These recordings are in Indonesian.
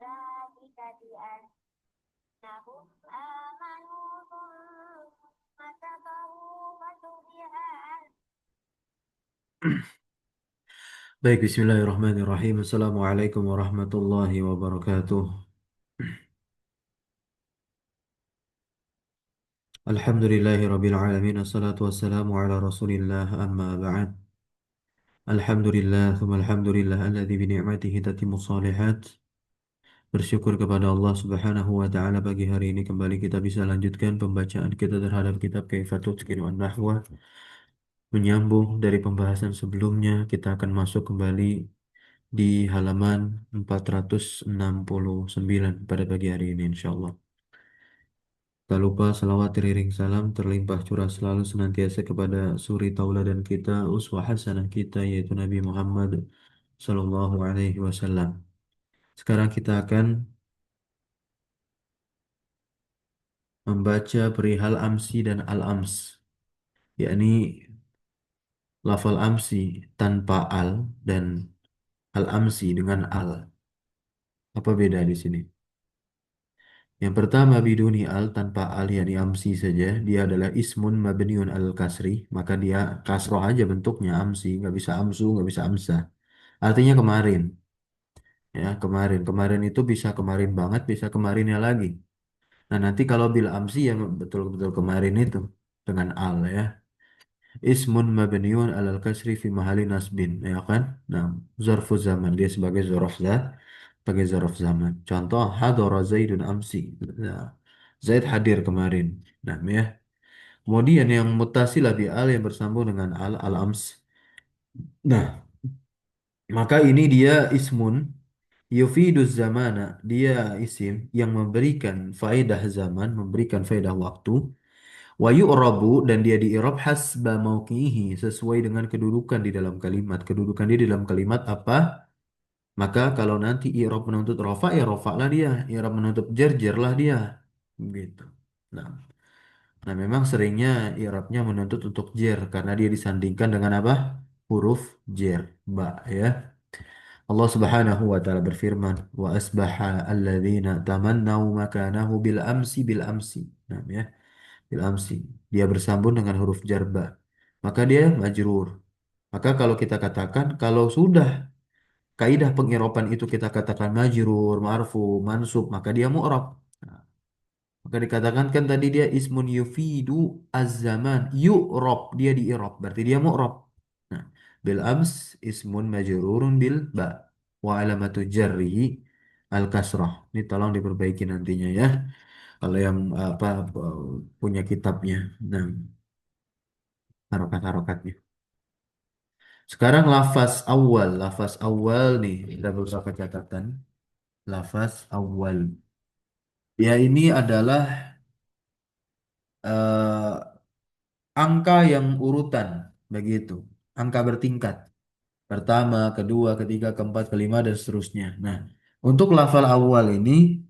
ذلك بأنهم آمنوا ثم كفروا فطبع Baik, bismillahirrahmanirrahim. Assalamualaikum warahmatullahi wabarakatuh. Alhamdulillahi rabbil alamin. Assalatu wassalamu ala rasulillah amma ba'd. Alhamdulillah, thumma alhamdulillah alladzi bi ni'matihi tatimmu shalihat. Bersyukur kepada Allah Subhanahu wa taala pagi hari ini kembali kita bisa lanjutkan pembacaan kita terhadap kitab Kaifatul Tutqinu an-Nahwa. Menyambung dari pembahasan sebelumnya, kita akan masuk kembali di halaman 469 pada pagi hari ini insyaallah. Tak lupa salawat teriring salam terlimpah curah selalu senantiasa kepada suri tauladan kita, uswah hasanah kita yaitu Nabi Muhammad Sallallahu Alaihi Wasallam. Sekarang kita akan membaca perihal amsi dan al-ams, yakni lafal amsi tanpa al dan al-amsi dengan al. Apa beda di sini? Yang pertama biduni al tanpa al yakni amsi saja, dia adalah ismun mabniun al kasri, maka dia kasroh aja bentuknya amsi, nggak bisa amsu, nggak bisa amsah. Artinya kemarin, ya kemarin itu bisa kemarin banget, bisa kemarinnya lagi. Nah nanti kalau bil amsi yang betul-betul kemarin itu dengan al ya, ismun mabniun alal kasri fi mahali nasbin, ya kan? Nah, zarfu zaman dia sebagai sebagai zarf zaman. Contoh hadara Zaidun amsi. Nah, Zaid hadir kemarin. Nah, ya. Kemudian yang mutasilah bi al yang bersambung dengan al ams. Nah, maka ini dia ismun yufiduz zamana, dia isim yang memberikan faedah zaman, memberikan faedah waktu. Wa yu'rabu dan dia di-i'rab hasba mauqihi sesuai dengan kedudukan di dalam kalimat. Kedudukan dia di dalam kalimat apa? Maka kalau nanti i'rab menuntut rafa ya rafa lah dia, i'rab menuntut jar jar lah dia. Gitu. Nah, nah memang seringnya i'rabnya menuntut untuk jar karena dia disandingkan dengan apa? Huruf jar, ba ya. Allah Subhanahu wa taala berfirman, "Wa asbaha alladzina tamannau makanahu bil amsi." Nah, ya, bil amsi. Dia bersambung dengan huruf jarba. Maka dia majrur. Maka kalau kita katakan kalau sudah kaidah pengiropan itu kita katakan majrur, marfu, mansub, maka dia mu'rab. Nah, maka dikatakan kan tadi dia ismun yufidu az-zaman, yu'rab, dia di-i'rab, berarti dia mu'rab. Nah, bil ams ismun majrurun bil ba wa alamatu jarrihi al kasrah. Ini tolong diperbaiki nantinya ya. Kalau yang punya kitabnya. Nah, harokat-harokatnya. Sekarang lafaz awal nih, ada beberapa catatan. Lafaz awal. Ya ini adalah eh, angka yang urutan, begitu. Angka bertingkat. Pertama, kedua, ketiga, keempat, kelima, dan seterusnya. Nah, untuk lafal awal ini,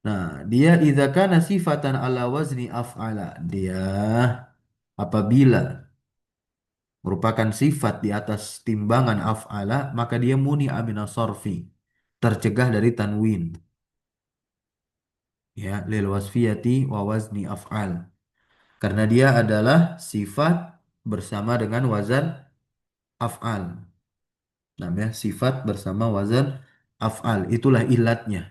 nah dia idza kana sifatan ala wazni af'ala. Dia apabila merupakan sifat di atas timbangan af'ala, maka dia muni amina sorfi, tercegah dari tanwin, ya, lil wasfiyati wa wazni af'al. Karena dia adalah sifat bersama dengan wazan af'al. Namanya sifat bersama wazan af'al. Itulah ilatnya.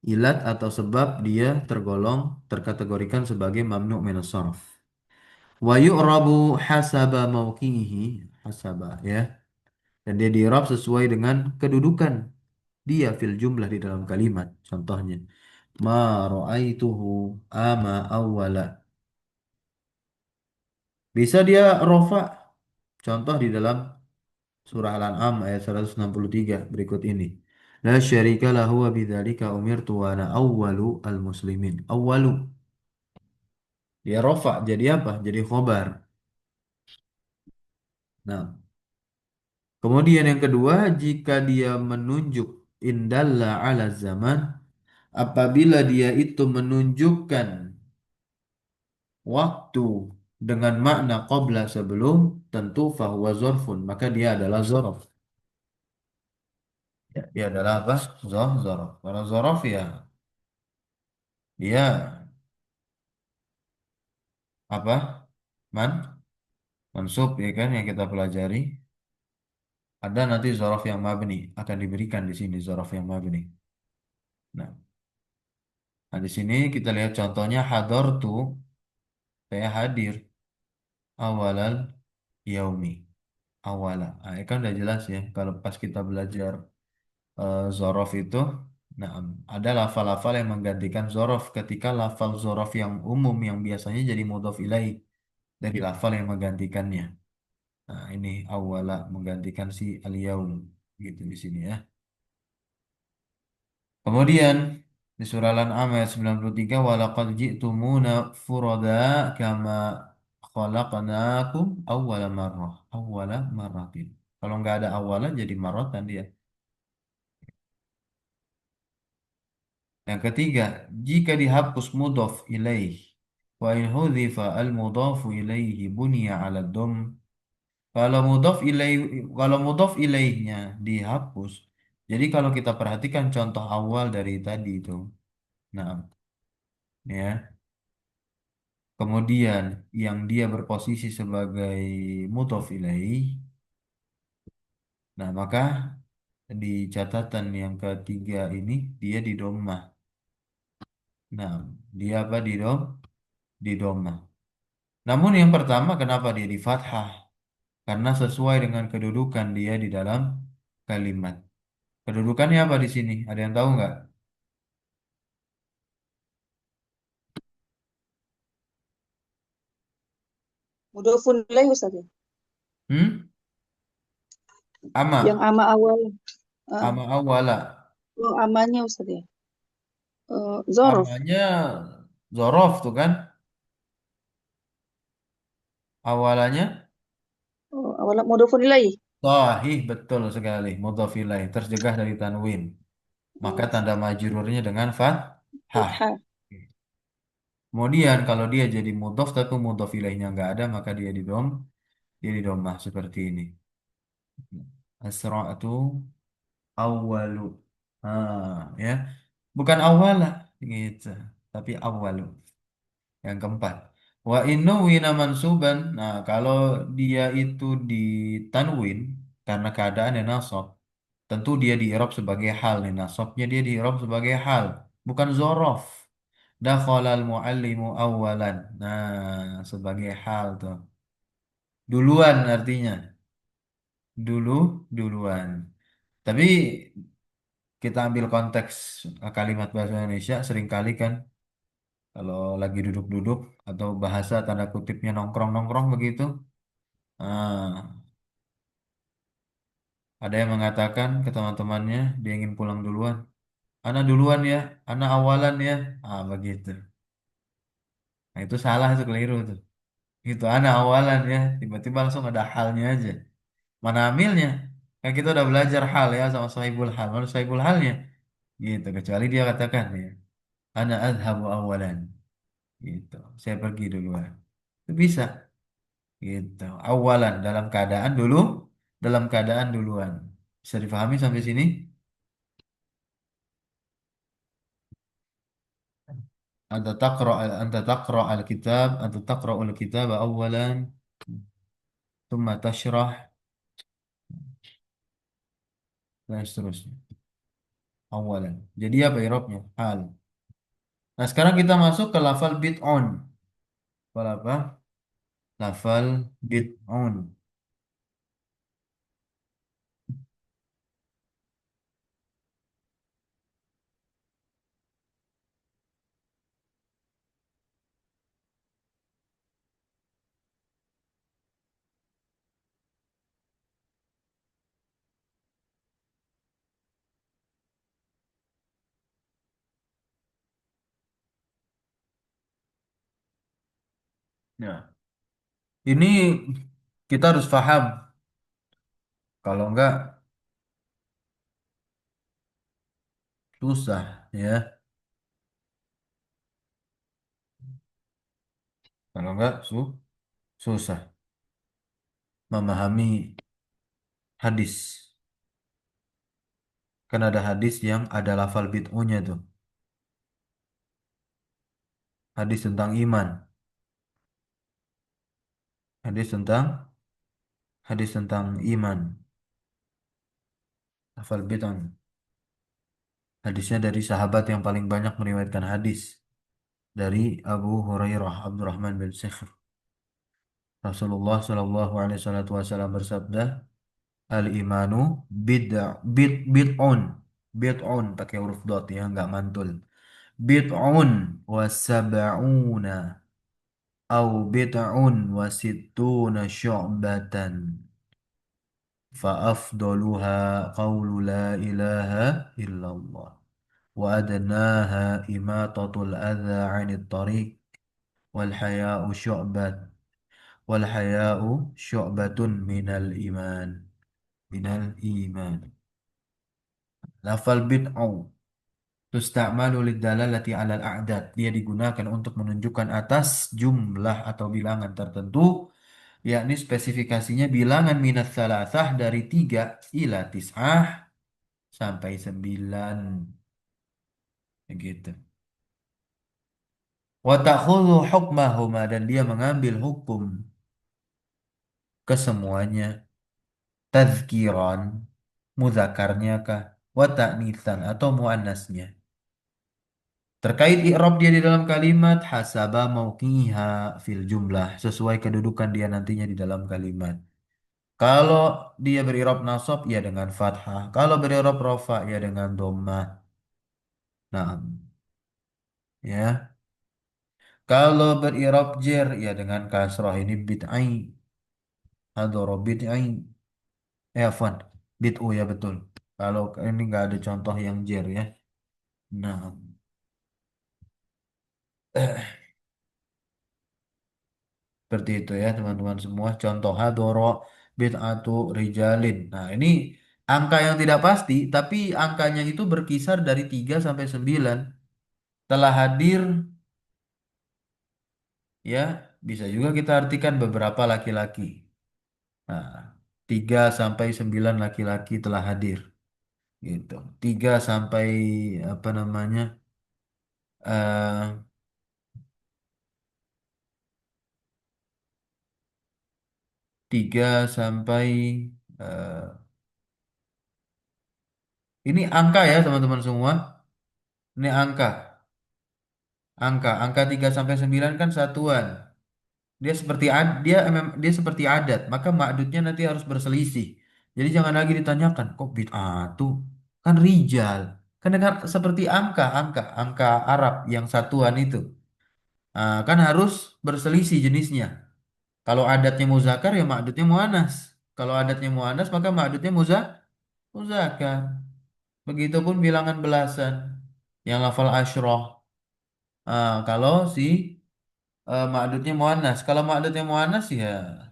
Ilat atau sebab dia tergolong terkategorikan sebagai mamnu' minas sarf. Wa yu'rabu hasaba mauqihi, hasaba ya. Dan dia di'rab sesuai dengan kedudukan dia fil jumlah di dalam kalimat. Contohnya, ma ra'aituhu ama awwala. Bisa dia rofa. Contoh di dalam surah Al-An'am ayat 163 berikut ini. La syarika lahu wa bidzalika umirtu wa ana awwalu al-muslimin. Awwalu. Dia rofa jadi apa? Jadi khobar. Nah, kemudian yang kedua, jika dia menunjuk indalla ala zaman, apabila dia itu menunjukkan waktu dengan makna qabla sebelum, tentu fahuwa zorfun, maka dia adalah zorof. Dia adalah apa? Zorof. Kalau zorof ya, dia apa? Man, mansub ya kan yang kita pelajari. Ada nanti zorof yang mabni akan diberikan di sini zorof yang mabni. Nah, nah di sini kita lihat contohnya hador tuh, saya hadir awalal yaumi. Awala. Nah, ini kan udah jelas ya. Kalau pas kita belajar zorof itu, nah ada lafal-lafal yang menggantikan zorof ketika lafal zorof yang umum yang biasanya jadi mudhof ilaih dari lafal yang menggantikannya. Nah, ini awala menggantikan si al-yaum gitu di sini ya. Kemudian di surah Al-An'am ayat 93 walaqad ji'tumuna furada kama khalaqnakum awwala marrah. Awwala marratin. Kalau nggak ada awalan jadi marratan dia. Yang ketiga, jika dihapus mudhaf ilaih wa in hudhifa al mudhafu ilaihi bunya ala dom. Kalau mudhaf ilaihnya dihapus. Jadi kalau kita perhatikan contoh awal dari tadi itu. Nah, ya. Kemudian yang dia berposisi sebagai mudhaf ilaih. Nah, maka di catatan yang ketiga ini dia di dhammah. Nah, dia apa di dhammah. Namun yang pertama kenapa dia di fathah? Karena sesuai dengan kedudukan dia di dalam kalimat. Kedudukannya apa di sini? Ada yang tahu nggak? Mudhofun ilaih Ustaz ya. Hmm? Yang Ama, ama awal. Ah, ama awala. oh, amanya Ustaz ya. Zorof. Amanya zorof tuh kan? Awalanya Oh, awal mudhofun ilaih. sahih betul sekali. Mudhaf ilaih tercegah dari tanwin. Maka Oh, tanda majrurnya dengan fathah. fathah. Kemudian kalau dia jadi mudhaf tapi mudhaf ilaihnya nggak ada maka dia di dhammah seperti ini. Asra'tu awalu. Ya. Bukan awala gitu, tapi awalu yang keempat. Wa innu wina mansuban. Nah, kalau dia itu ditanwin karena keadaannya nasab, tentu dia di i'rab sebagai hal nih. Nasabnya dia di i'rab sebagai hal, bukan zorof. Dakhalal muallimu awalan. Nah, sebagai hal tuh. Duluan artinya. Duluan. Tapi kita ambil konteks kalimat bahasa Indonesia seringkali kan kalau lagi duduk-duduk atau bahasa tanda kutipnya nongkrong-nongkrong begitu. Nah, ada yang mengatakan ke teman-temannya dia ingin pulang duluan. Ana duluan ya, ana awalan ya. Begitu. Nah, itu salah itu keliru tuh. Gitu, ana awalan ya. Tiba-tiba langsung ada halnya aja. Mana amilnya? Kan kita udah belajar hal ya sama sahibul hal. Mana sahibul halnya? Gitu, kecuali dia katakan ya. Ana adhabu awalan. Gitu. Saya pergi duluan. Itu bisa. Gitu. Awalan dalam keadaan duluan. Bisa dipahami sampai sini? Anta taqra al-kitab awalan, thumma tashrah dan seterusnya. Awalan. Jadi apa irobnya? Hal. Nah, sekarang kita masuk ke lafal bid'un. Lafal apa? Lafal bid'un. Ya. Ini kita harus paham. Kalau enggak susah ya. Kalau enggak susah memahami hadis. Kan ada hadis yang ada lafal bid'unya tuh. Hadis tentang iman. Hadis tentang hadis tentang iman. Lafal bid'un. Hadisnya dari sahabat yang paling banyak meriwayatkan hadis. Dari Abu Hurairah Abdurrahman bin Sakhr. Rasulullah Shallallahu Alaihi Wasallam bersabda, al-imanu bid'un bid'un pakai huruf dot ya nggak mantul. Bid'un wa sab'una au bid'un wa sittuna syu'batan fa afdaluha qawlu la ilaha illallah wa adnaha imatatul adha 'anit tariq wal haya'u syu'batun minal iman. Lafal bid'u tusta'malu liddalalati 'alal a'dad. Dia digunakan untuk menunjukkan atas jumlah atau bilangan tertentu, yakni spesifikasinya bilangan minats salasah dari 3 ila tis'ah sampai 9. Begitu. Wa ta'khudhu hukmahuma dan dia mengambil hukum kesemuanya. Tazkiran muzakarnya kah? Wa ta'nitsan atau muannasnya. Terkait i'rab dia di dalam kalimat hasaba mauqiha fil jumlah sesuai kedudukan dia nantinya di dalam kalimat. Kalau dia beri'rab nasab ya dengan fathah, kalau beri'rab rofa ya dengan dhammah. Nah, ya. Kalau beri'rab jer ya dengan kasrah ini bid'ai. Hadara bid'ai. Afwan, bid'u ya betul. Kalau ini nggak ada contoh yang jer ya. Nah, seperti itu ya teman-teman semua. Contoh hadoro bid'atu rijalin. Nah ini angka yang tidak pasti, tapi angkanya itu berkisar dari 3 sampai 9. Telah hadir, ya bisa juga kita artikan beberapa laki-laki. Nah, 3 sampai 9 laki-laki telah hadir. Gitu. 3 sampai apa namanya? eh 3 sampai eh, ini angka ya teman-teman semua. Ini angka. Angka 3 sampai 9 kan satuan. Dia seperti adat, maka ma'dudnya nanti harus berselisih. Jadi jangan lagi ditanyakan kok bid'atu kan rijal. Kan seperti angka Arab yang satuan itu. Kan harus berselisih jenisnya. Kalau adatnya muzakkar ya ma'dudnya muannas. Kalau adatnya muannas maka ma'dudnya muzakkar. Begitupun bilangan belasan yang lafal asyrah. Kalau si ma'dudnya muannas. Kalau ma'dudnya muannas ya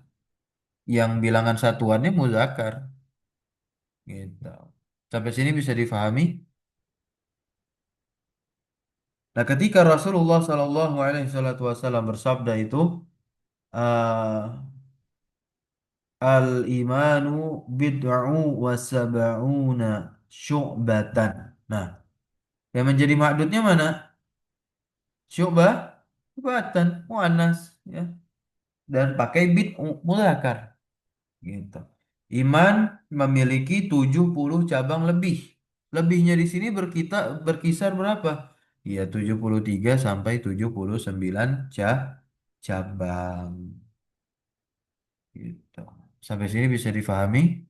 yang bilangan satuannya muzakkar gitu. Sampai sini bisa difahami. Nah, ketika Rasulullah Shallallahu Alaihi Wasallam bersabda itu, eh, al imanu bid'u wa sab'una syu'batan. Nah, yang menjadi makdudnya mana? Syu'bah, syu'batan, muannas, ya. Dan pakai bid'u muzakkar. Gitu. Iman memiliki 70 cabang lebih. Lebihnya di sini berkisar berapa? Ya 73 sampai 79 cabang. Gitu. Sampai sini bisa difahami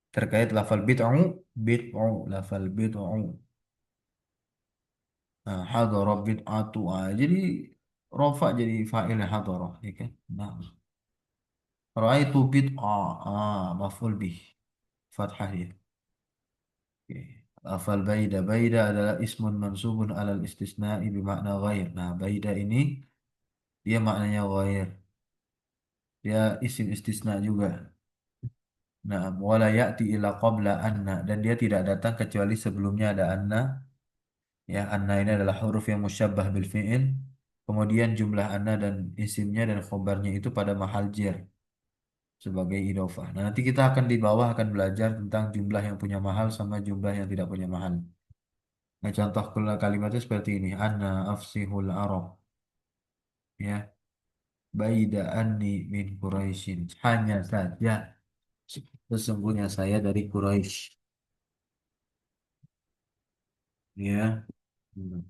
terkait lafal lafal bid'u. Nah, hadara bid'atu. Jadi rofa jadi fa'il hadara, ya kan? Nah, ra'aitu maf'ul bih. Fathah ya. Oke. Lafal baida adalah ismun mansubun alal istisna'i bermakna ghair. Nah, baida ini dia maknanya ghair. Dia isim istisna juga. Nah, wala ya'ti ila qabla anna dan dia tidak datang kecuali sebelumnya ada anna. Ya, anna ini adalah huruf yang musyabbah bil fi'il. Kemudian jumlah anna dan isimnya dan khobarnya itu pada mahal jar. sebagai idofah. Nah, nanti kita akan di bawah akan belajar tentang jumlah yang punya mahal sama jumlah yang tidak punya mahal. Nah, contoh kalimatnya seperti ini. Ana afsihul Arab. Ya. Baida anni min Quraisyin. Hanya saja sesungguhnya saya dari Quraisy. Ya. Hmm.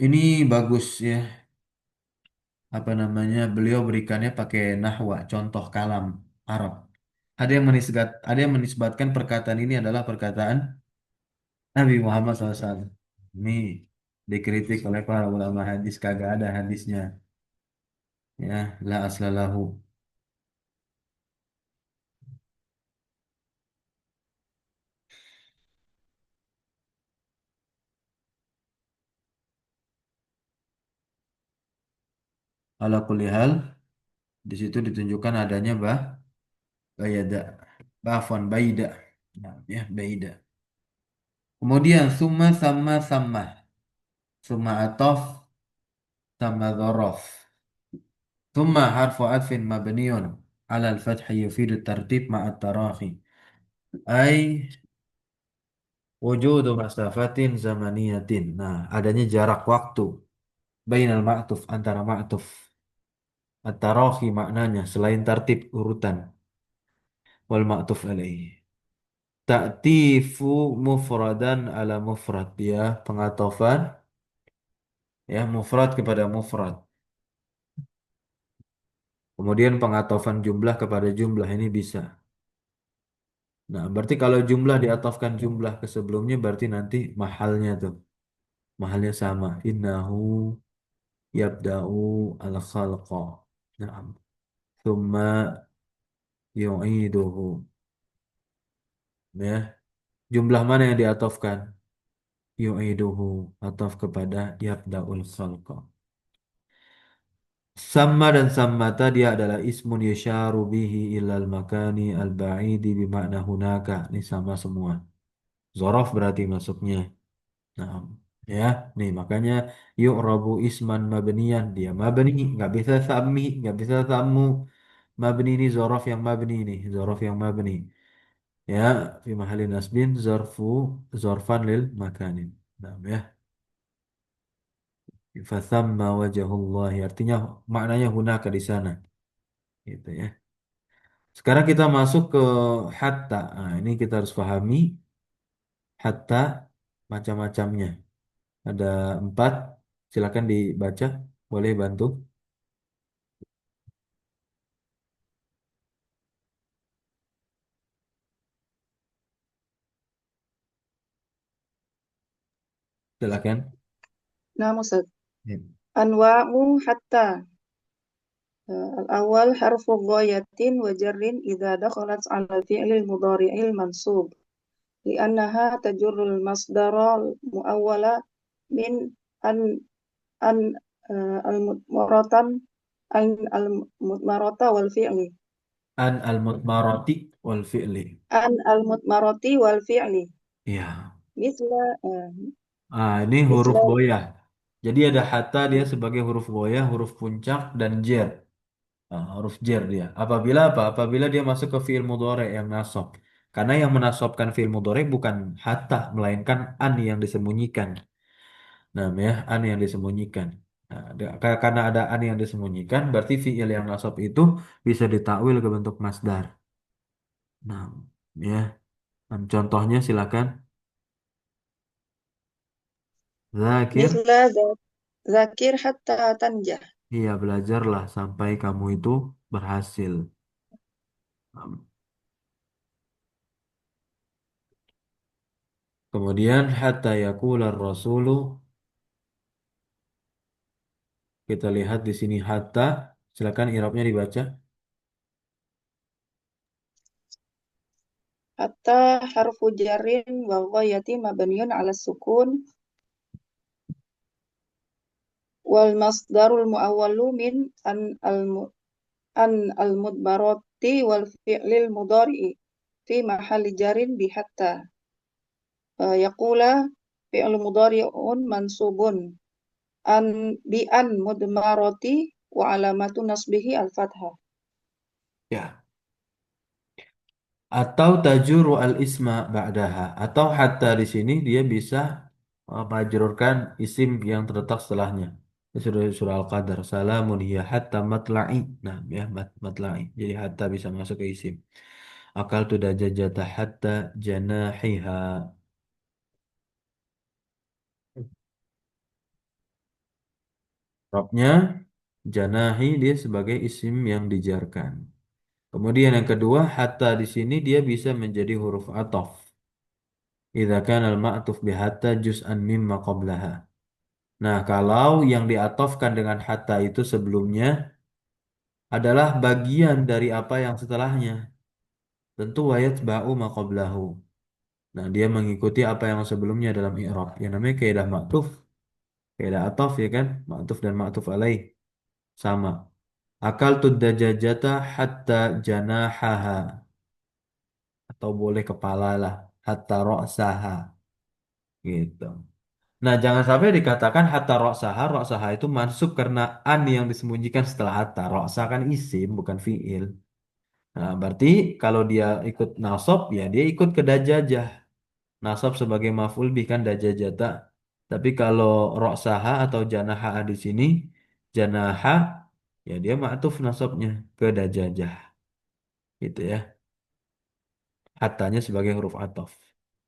Ini bagus ya. Apa namanya? Beliau berikannya pakai nahwa, contoh kalam Arab. Ada yang menisbatkan perkataan ini adalah perkataan Nabi Muhammad SAW. Ini dikritik oleh para ulama hadis, kagak ada hadisnya. Ya, la aslalahu. Ala kulli hal, di situ ditunjukkan adanya bayada, bafan baida. Nah, ya, baida. Kemudian summa sama sama, summa atof sama dzaraf. Summa harfu atfin mabniun ala al-fath yufidu tartib ma'a tarahi. Ay wujudu masafatin zamaniyatin. Nah, adanya jarak waktu bainal ma'tuf antara ma'tuf. At-tarahi maknanya selain tartib urutan wal ma'tuf alaihi. Ta'tifu mufradan ala mufrad ya, pengatofan ya mufrad kepada mufrad. Kemudian pengatofan jumlah kepada jumlah ini bisa. Nah, berarti kalau jumlah diatofkan jumlah ke sebelumnya berarti nanti mahalnya tuh. Mahalnya sama. Innahu yabda'u al-khalqa. Nah, thumma yu'iduhu. Ya, jumlah mana yang diatofkan? Yu'iduhu ataf kepada yabda'ul khalqa. Sama dan sammata dia adalah ismun yasharu bihi ilal makani al-ba'idi bimakna hunaka. Ini sama semua. Zorof berarti masuknya. Nah, ya, nih makanya yuk rabu isman mabniyan dia mabni nggak bisa sami nggak bisa samu mabni ini zorof yang mabni ini zorof yang mabni ya fi mahalin nasbin zarfu zorfan lil makanin. Nah, ya fathamma wajhullahi artinya maknanya hunaka di sana gitu ya. Sekarang kita masuk ke hatta. Nah, ini kita harus pahami hatta macam-macamnya. Ada 4. Silakan dibaca. Boleh bantu. Silakan. نعم أستاذ. Ya. أنواع حتى. الأول حرف غاية وجر إذا دخلت على الفعل المضارع المنصوب لأنها تجر المصدر المؤول من أن أن المضمرة أن المضمرة والفعل An al-mutmarati wal fi'li. أن المضمرة والفعل Ya. مثل Ini huruf مثل goyah. Jadi ada hatta dia sebagai huruf goyah, huruf puncak dan jer. Huruf jer dia. Apabila apa? Apabila dia masuk ke fi'il mudhari yang nasab. Karena yang menasobkan fi'il mudhari bukan hatta, melainkan an yang disembunyikan. Nah, ya, an yang disembunyikan. Nah, karena ada an yang disembunyikan, berarti fi'il yang nasab itu bisa ditakwil ke bentuk masdar. Nah, ya. Contohnya silakan. Zakir. مثل ذاكر حتى تنجح. Iya, belajarlah sampai kamu itu berhasil. Kemudian hatta yaqular rasulu, kita lihat di sini hatta, silakan i'rabnya dibaca. hatta harfu jarrin wa ghayati mabniun ala sukun wal masdarul muawwalu min an al mudmarati wal fi'lil mudhari'i fi mahalli jarin bi hatta. Yaqula fi'l mudhari'un mansubun bi an mudmarati wa alamatu nasbihi al fathah. Ya. Atau tajuru al isma ba'daha. Atau hatta di sini dia bisa majrurkan isim yang terletak setelahnya. Surah Al-Qadar. Salamun hiya hatta matla'i. Nah, ya matla'i. Jadi hatta bisa masuk ke isim. Akal tu dajajata hatta janahiha. Robnya janahi dia sebagai isim yang dijarkan. Kemudian yang kedua, hatta di sini dia bisa menjadi huruf ataf. Idza kana al-ma'tuf bi hatta juz'an mimma qablaha. Nah, kalau yang diatofkan dengan hatta itu sebelumnya adalah bagian dari apa yang setelahnya. Tentu wayat ba'u ma qablahu. Nah, dia mengikuti apa yang sebelumnya dalam i'rab. Yang namanya kaidah ma'tuf, kaidah ataf ya kan? Ma'tuf dan ma'tuf alaih sama. Akal dajajata hatta janahaha. Atau boleh kepala lah. Hatta ra'saha. Gitu. Nah, jangan sampai dikatakan hatta roksaha itu mansub karena an yang disembunyikan setelah hatta. Roksa kan isim, bukan fiil. Nah, berarti kalau dia ikut nasab, ya dia ikut ke dajajah. Nasab sebagai maf'ul bih kan dajajata. Tapi kalau roksaha atau janaha di sini, janaha, ya dia ma'tuf nasabnya ke dajajah. Gitu ya. Hattanya sebagai huruf ataf.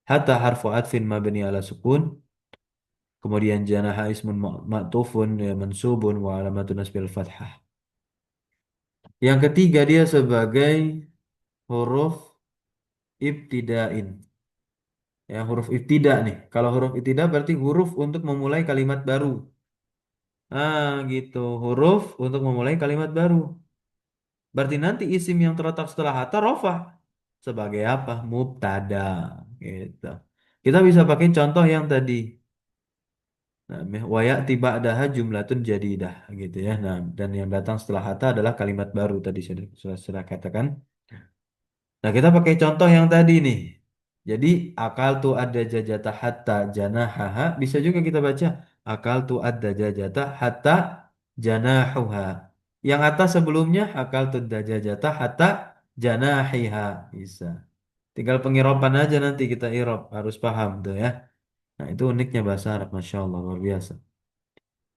Hatta harfu atfin mabni ala sukun. Kemudian janaha ismun ma'tufun ya mansubun wa alamatun nasbil fathah. Yang ketiga dia sebagai huruf ibtidain. Ya, huruf ibtida nih. Kalau huruf ibtida berarti huruf untuk memulai kalimat baru. Ah, gitu. Huruf untuk memulai kalimat baru. Berarti nanti isim yang terletak setelah hatta rofa. Sebagai apa? Mubtada. Gitu. Kita bisa pakai contoh yang tadi. Nah, wa ya'ti ba'daha jumlatun jadidah gitu ya. Nah, dan yang datang setelah hatta adalah kalimat baru tadi sudah katakan. Nah, kita pakai contoh yang tadi nih. Jadi, akal tu ada jajata hatta janahaha. Bisa juga kita baca akal tu ada jajata hatta janahuha. Yang atas sebelumnya akal tu ada jajata hatta janahiha. Bisa. Tinggal pengiropan aja nanti kita irob. Harus paham tuh ya. Nah, itu uniknya bahasa Arab. Masya Allah, luar biasa.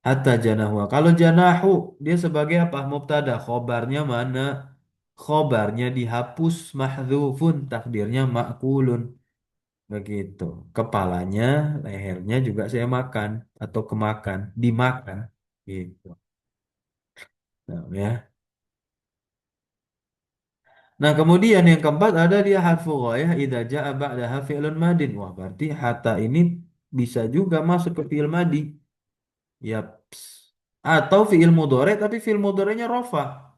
Hatta janahu. Kalau janahu dia sebagai apa? Mubtada. Khobarnya mana? Khobarnya dihapus mahdzufun. Takdirnya makulun. Begitu. Kepalanya, lehernya juga saya makan atau kemakan, dimakan. Gitu. Nah, ya. Nah, kemudian yang keempat ada dia harfu ghayah idza jaa ba'daha fi'lun madin. Wah, berarti hatta ini bisa juga masuk ke fi'il madi. Yaps. Atau fi'il mudhari tapi fi'il mudhari'nya rafa.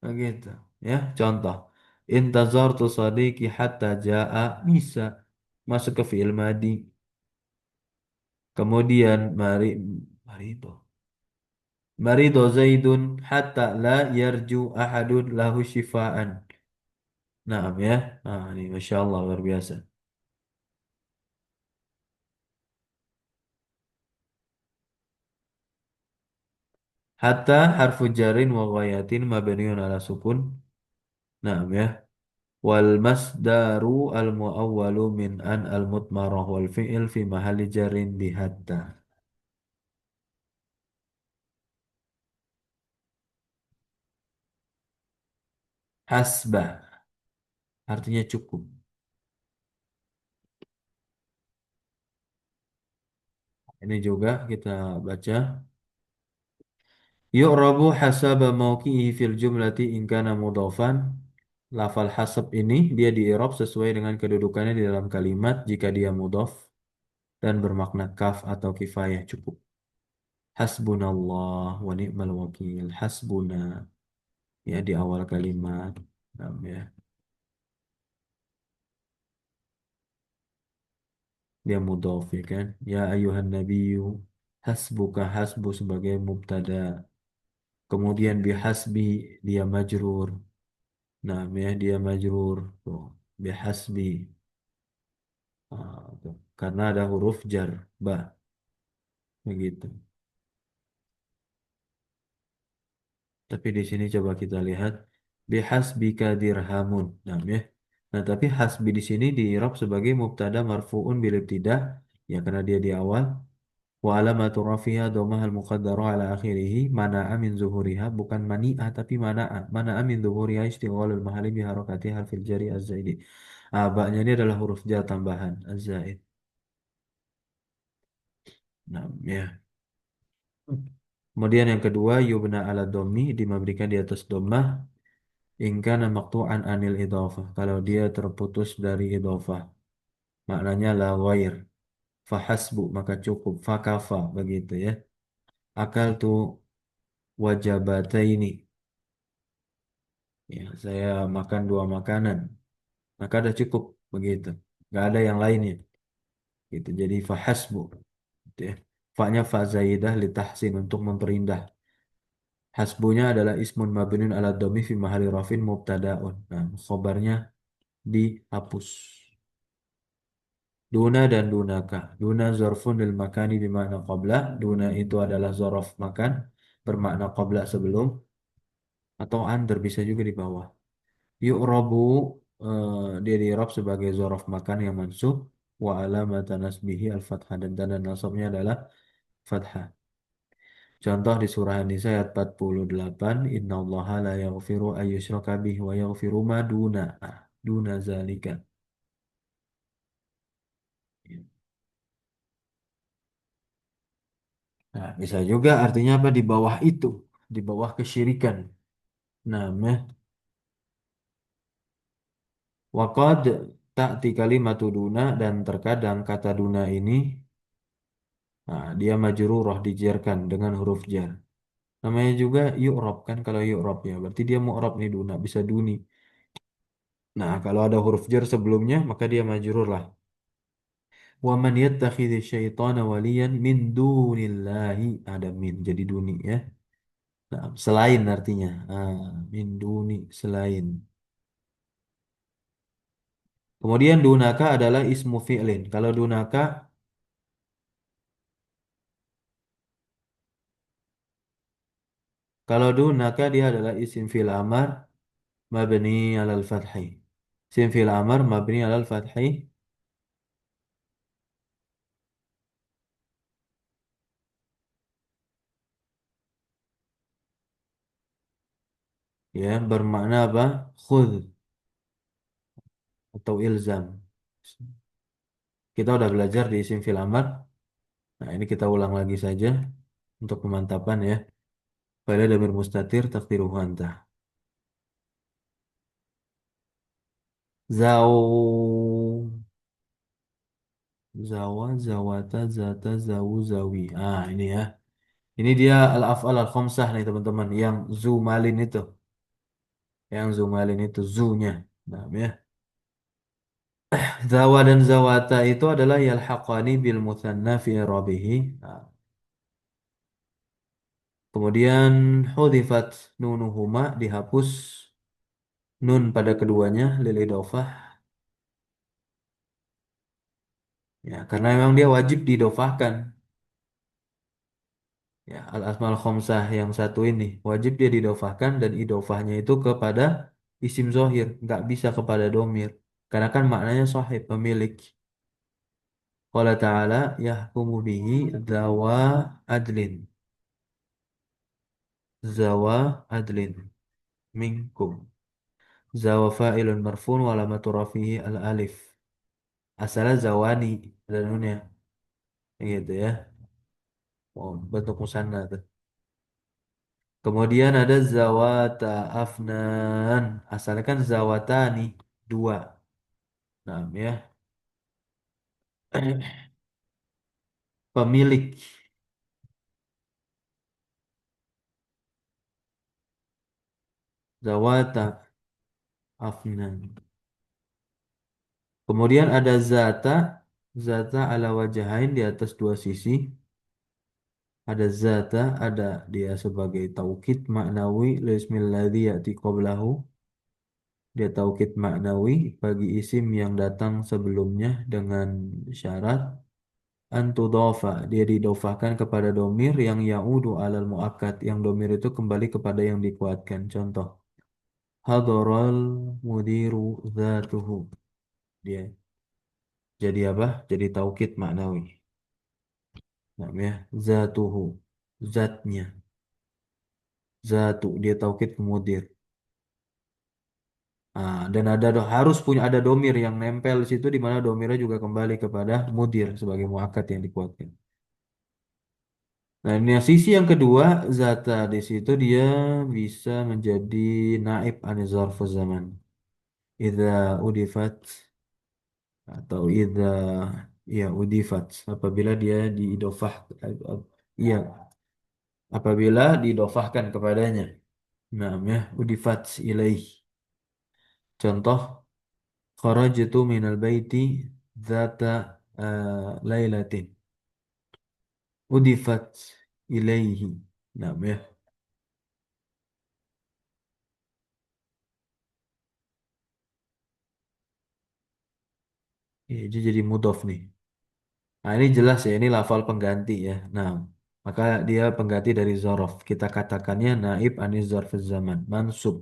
Begitu. Ya, contoh. Intazartu sadiqi hatta jaa bisa masuk ke fi'il madi. Kemudian marido. Marido Zaidun hatta la yarju ahadun lahu shifaan. Naam ya. Nah, ini Masya Allah luar biasa. Hatta harfu jarin wa ghayatin mabniun ala sukun. Naam ya. Wal masdaru al muawwalu min an al mutmarah wal fi'il fi mahalli jarin bi hatta. Hasbah artinya cukup. Ini juga kita baca. Yu'rabu hasaba mauqi'i fil jumlati in kana mudhafan. Lafal hasab ini dia di-i'rab sesuai dengan kedudukannya di dalam kalimat jika dia mudhaf dan bermakna kaf atau kifayah cukup. Hasbunallah wa ni'mal wakil. Hasbuna ya di awal kalimat. Nah, ya. dia mudhof ya kan. Ya ayuhan nabiyyu, hasbuka, hasbu sebagai mubtada. Kemudian bihasbi dia majrur. Nah, ya dia majrur tuh. Bihasbi. Tuh. Karena ada huruf jar, ba, begitu. Tapi di sini coba kita lihat bihasbika dirhamun. Nah, ya. Nah, tapi hasbi di sini di i'rab sebagai mubtada marfu'un bil ibtidah ya karena dia di awal. Wa alamatu rafiha dhammah al muqaddarah ala akhirih mana'a min zuhuriha bukan mani'a tapi mana'a. Mana'a min zuhuriha istighalul mahalli bi harakati harfil jari az-zaidi. Ba'nya ini adalah huruf jar tambahan az-zaid. Nah, ya. Kemudian yang kedua yubna ala dhammi dimabdikan di atas dhammah in kana maqtu'an anil idhafah. Kalau dia terputus dari idhafah, maknanya la ghair. Fahasbu maka cukup, fakafa begitu ya. Akal tu wajabataini. Ya, saya makan dua makanan. Maka ada cukup begitu. Gak ada yang lainnya. Gitu. Jadi fahasbu. Gitu ya. Fa-nya fa zaidah li tahsin untuk memperindah. Hasbunya adalah ismun mabnun ala dhammi fi mahalli rafin mubtadaun. Nah, khobarnya dihapus. Duna dan dunaka. Duna zorfun lil makani bermakna qabla. Duna itu adalah zorof makan bermakna qabla sebelum atau under bisa juga di bawah. Yu'rabu dia di-i'rab sebagai zorof makan yang mansub wa alamat nasbihi al-fathah dan tanda nasabnya adalah fathah. Contoh di surah An-Nisa ayat 48, innallaha la yaghfiru ayyushraka bihi wa yaghfiru ma duna zalika. Nah, bisa juga artinya apa di bawah itu, di bawah kesyirikan. Nah, waqad ta'ti kalimatu duna dan terkadang kata duna ini dia majrurah dijarkan dengan huruf jar. Namanya juga yu'rab kan kalau yu'rab ya. Berarti dia mu'rab nih duna bisa duni. Nah, kalau ada huruf jar sebelumnya maka dia majrur lah. Wa man yattakhidhi syaitana waliyan min dunillahi ada min jadi duni ya. Nah, selain artinya. Min duni selain. Kemudian dunaka adalah ismu fi'lin. Kalau dunaka dia adalah isim fi'il amar mabni alal fathi. Isim fi'il amar mabni alal fathi ya bermakna apa? Khudh atau ilzam. Kita udah belajar di isim fi'il amar. Nah, ini kita ulang lagi saja untuk pemantapan ya. Pada damir mustatir takdiruhu anta. Zau zawa zawata zata zawu zawi. Ini ya. Ini dia al-af'al al-khamsah nih teman-teman yang zumalin itu. Yang zumalin itu zunya. Nah, ya. Zawa dan zawata itu adalah yalhaqani bil mutsanna fi i'rabihi. Nah, kemudian hudifat nunuhuma dihapus nun pada keduanya lil idhofah. Ya, karena memang dia wajib didofahkan. Ya, al-asmaul khamsah yang satu ini wajib dia didofahkan dan idofahnya itu kepada isim zohir, nggak bisa kepada domir. Karena kan maknanya sahib, pemilik. Qala ta'ala yahkumu bihi zawa adlin. Zawa adlin minkum. Zawa fa'ilun marfun wa alamatu rafihi al-alif. Asalnya zawani ada nunnya. Gitu ya. Oh, bentuk musanna tuh. Kemudian ada zawata afnan. Asalnya kan zawatani dua. Nah, ya. Pemilik zawata afnan. Kemudian ada zata Zata ala wajahain di atas dua sisi. Ada zata, ada dia sebagai taukid maknawi lismil ladzi ya'ti qablahu. Dia taukid maknawi bagi isim yang datang sebelumnya dengan syarat antudofa. Dia didofahkan kepada domir yang ya'udu alal muakkad. Yang domir itu kembali kepada yang dikuatkan. Contoh. Hadorol mudiru zatuhu. Dia jadi apa? Jadi taukid maknawi. Namanya zatuhu. Zatnya. Zatu. Dia taukid ke mudir. Dan harus punya ada domir yang nempel di situ di mana domirnya juga kembali kepada mudir sebagai muakkad yang dikuatkan. Nah, ini yang sisi yang kedua, zata di situ dia bisa menjadi naib an zarfuz zaman. Idza udifat atau ya udifat apabila dia diidofah iya apabila diidofahkan kepadanya. Nah, ya udifat ilaih. Contoh kharajtu minal baiti dzata lailatin udifat ilaihi. Nah, ya. Ini jadi mudhof nih. Nah, ini jelas ya, ini lafal pengganti ya. Nah, maka dia pengganti dari zorof. Kita katakannya naib anis zarfuz zaman, mansub.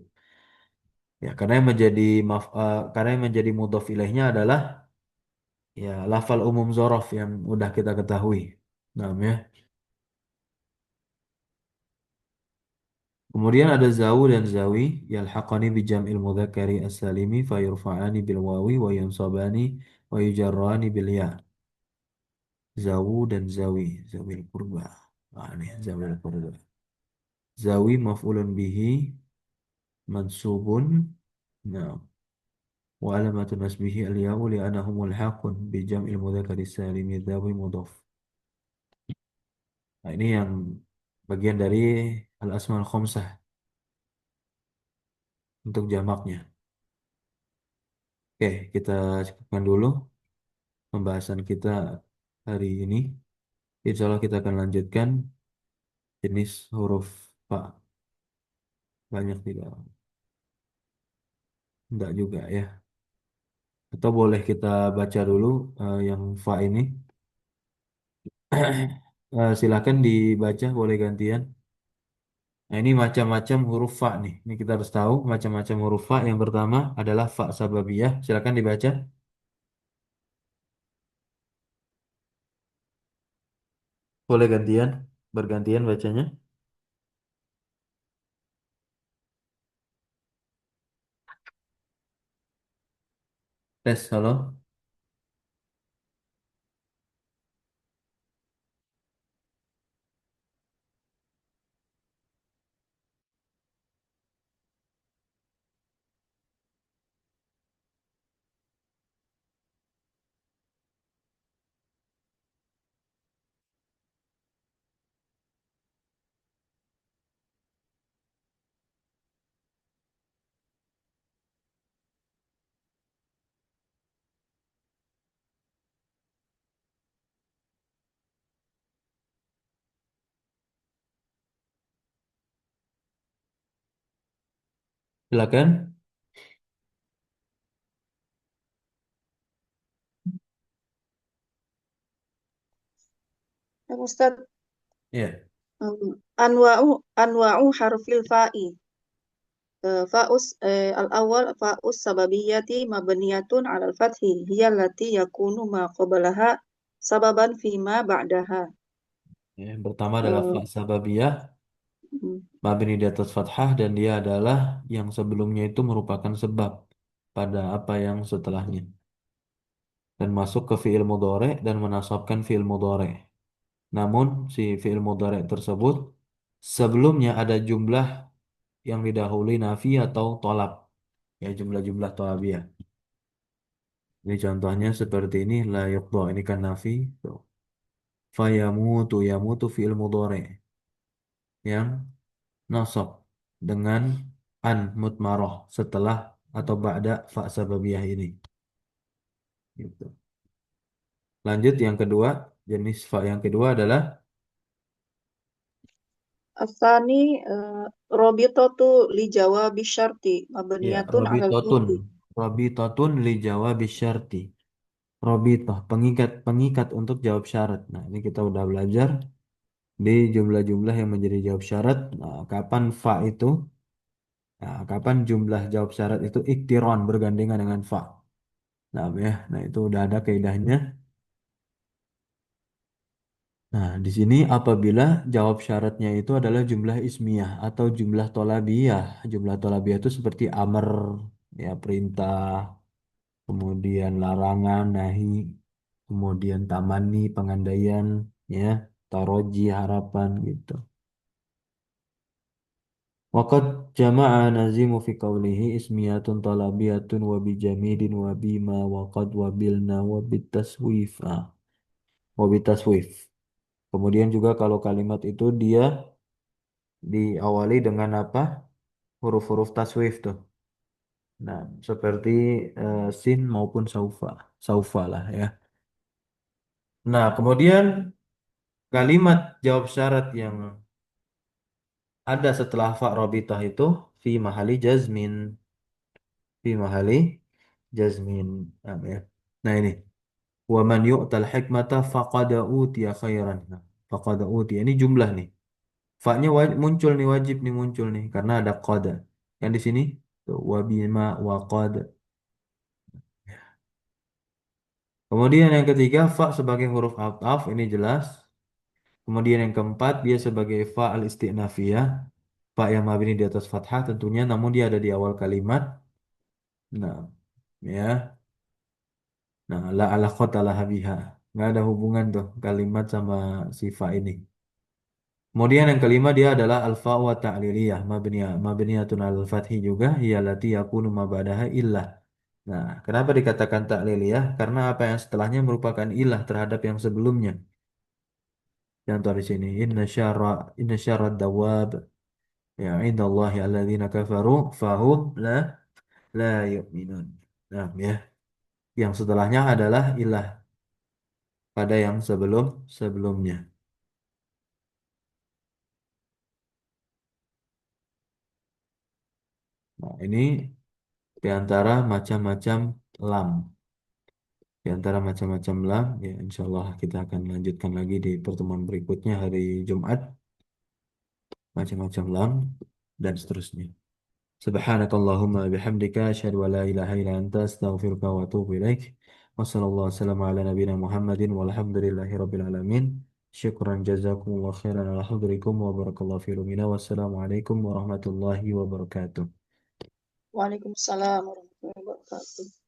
Ya, karena yang menjadi mudhof ilaihnya adalah ya lafal umum zorof yang udah kita ketahui. Nah, ya. Kemudian ada zawu dan zawi yalhaqani bi jam'il mudzakkari as-salimi fayurfa'ani bil wawi wa yunsabani wa yujarrani bil ya. Zawu dan zawi, zawil qurba. Ini zawil qurba. Zawi maf'ulun bihi mansubun. Nah, wa alamatu nasbihi al-ya'u li'annahu mulhaqun bi jam'il mudzakkari as-salimi zawi mudhaf. Nah, ini yang bagian dari al-asmaul khamsah untuk jamaknya. Oke, kita cukupkan dulu pembahasan kita hari ini. Insya Allah kita akan lanjutkan jenis huruf fa. Banyak tidak? Enggak juga ya. Atau boleh kita baca dulu yang fa ini. Silakan dibaca, boleh gantian. Nah, ini macam-macam huruf fa nih. Ini kita harus tahu macam-macam huruf fa. Yang pertama adalah fa sababiyah. Silakan dibaca. Boleh gantian, bergantian bacanya. Tes, halo. Silakan. Ya, Ustaz, Ya. anwa'u harfil fa'i. Al-awwal fa'us sababiyati mabniyatun 'alal fathi hiya allati yakunu ma qablaha sababan fima ba'daha. Ya, yang pertama adalah fa Eh, sababiyah. mm, Mabni di atas fathah dan dia adalah yang sebelumnya itu merupakan sebab pada apa yang setelahnya dan masuk ke fiil mudhari dan menasabkan fiil mudhari. Namun si fiil mudhari tersebut sebelumnya ada jumlah yang didahului nafi atau tolab, ya jumlah-jumlah tolabiyah. Ini contohnya seperti ini la yuqda, ini kan nafi. Tuh. Fayamutu yamutu fiil mudhari yang nasab dengan an mutmaroh setelah atau ba'da fa sababiyah ini gitu. Lanjut yang kedua, jenis fa yang kedua adalah Asani robitotu li jawabi syarti ya mabniyatun alal robitotun. fathi. Robitotun li jawab syarti. Robitoh, pengikat untuk jawab syarat. Nah, ini kita udah belajar di jumlah-jumlah yang menjadi jawab syarat. Nah, kapan fa itu? Nah, kapan jumlah jawab syarat itu iktiron bergandengan dengan fa. Nah, ya, nah itu udah ada kaidahnya. Nah, di sini apabila jawab syaratnya itu adalah jumlah ismiyah atau jumlah tolabiyah. Jumlah tolabiyah itu seperti amr, ya perintah, kemudian larangan, nahi, kemudian tamani, pengandaian, ya, taroji, harapan gitu. Waqad jama'a nazimu fi qawlihi ismiyatun talabiyatun wa bijamidin wa bima waqad wa bilna wa bitaswif. Wa bitaswif. Kemudian juga kalau kalimat itu dia diawali dengan apa? Huruf-huruf taswif tuh. Nah, seperti sin maupun saufa. Saufa lah ya. Nah, kemudian kalimat jawab syarat yang ada setelah fa robitah itu fi mahali jazmin. Fi mahali jazmin. Nah, ya. Nah, ini. Wa man yu'tal hikmata faqad utiya khairan. Nah, faqad utiya. Ini jumlah nih. Fa-nya muncul nih, wajib nih muncul nih. Karena ada qada. Yang di sini. Tuh, wa bima wa qad. Kemudian yang ketiga, fa sebagai huruf ataf, ini jelas. Kemudian yang keempat, dia sebagai fa al-isti'nafiyah. Fa yang mabni di atas fathah tentunya, namun dia ada di awal kalimat. Nah, ya. Nah, la alaqata laha biha. Nggak ada hubungan tuh kalimat sama si fa ini. Kemudian yang kelima dia adalah alfa wa ta'liliyah. Mabniyatun al-fathi juga. Hiya lati yakunu ma ba'daha illah. Nah, kenapa dikatakan ta'liliyah? Karena apa yang setelahnya merupakan ilah terhadap yang sebelumnya. Contoh di sini, inna syarra dawab ya indallahi alladzina kafaru fahum la yu'minun. Nah, ya. Yang setelahnya adalah ilah pada yang sebelumnya. Nah, ini di antara macam-macam lam. Di antara macam-macam lam, ya insya Allah kita akan lanjutkan lagi di pertemuan berikutnya hari Jumat. Macam-macam lam dan seterusnya. Subhanakallahumma bihamdika asyhadu an la ilaha illa anta astaghfiruka wa atubu ilaik. Wassallallahu wasallam ala nabiyyina Muhammadin walhamdulillahi rabbil alamin. Syukran jazakumullah khairan alhamdulikum wa barakallahu fi rumina. Wassalamualaikum warahmatullahi wabarakatuh. Waalaikumsalam warahmatullahi wabarakatuh.